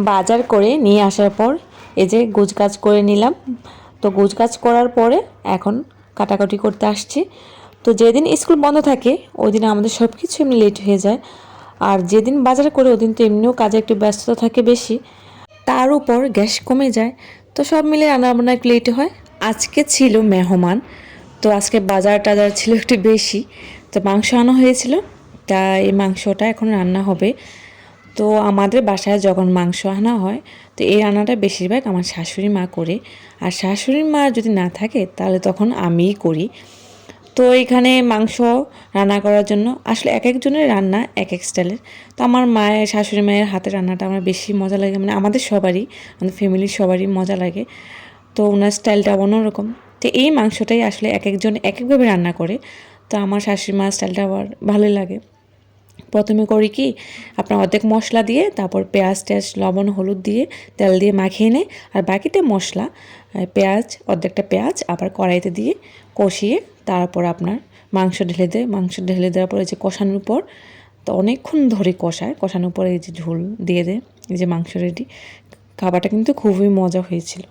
বাজার করে নিয়ে আসার পর এই যে গোছগাছ করে নিলাম। তো গোছগাছ করার পরে এখন কাটাকাটি করতে আসছি। তো যেদিন স্কুল বন্ধ থাকে ওই দিন আমাদের সব কিছু এমনি লেট হয়ে যায়, আর যেদিন বাজার করে ওই দিন তো এমনিও কাজে একটু ব্যস্ততা থাকে বেশি, তার উপর গ্যাস কমে যায়, তো সব মিলে রান্নাবান্না একটু লেট হয়। আজকে ছিল মেহমান, তো আজকে বাজার টাজার ছিল একটু বেশি, তো মাংস আনা হয়েছিল, তা এই মাংসটা এখন রান্না হবে। তো আমাদের বাসায় যখন মাংস আনা হয় তো এই রান্নাটা বেশিরভাগ আমার শাশুড়ি মা করে, আর শাশুড়ি মা যদি না থাকে তাহলে তখন আমিই করি। তো এখানে মাংস রান্না করার জন্য আসলে এক একজনের রান্না এক এক স্টাইলের। তো আমার মায়ের শাশুড়ি মায়ের হাতের রান্নাটা আমার বেশি মজা লাগে, মানে আমাদের সবারই, আমাদের ফ্যামিলির সবারই মজা লাগে। তো ওনার স্টাইলটা অন্যরকম। তো এই মাংসটাই আসলে এক একজন এক একভাবে রান্না করে, তো আমার শাশুড়ি মার স্টাইলটা আবার ভালোই লাগে। প্রথমে করি কি, আপনার অর্ধেক মশলা দিয়ে তারপর পেঁয়াজ টেয়াজ লবণ হলুদ দিয়ে তেল দিয়ে মাখিয়ে নেয়, আর বাকিটা মশলা পেঁয়াজ অর্ধেকটা পেঁয়াজ আবার কড়াইতে দিয়ে কষিয়ে তারপর আপনার মাংস ঢেলে দেওয়ার পরে যে কষানোর পর, তো অনেকক্ষণ ধরে কষানোর পরে এই যে ঝোল দিয়ে দেয়, এই যে মাংস রেডি। খাবারটা কিন্তু খুবই মজা হয়েছিল।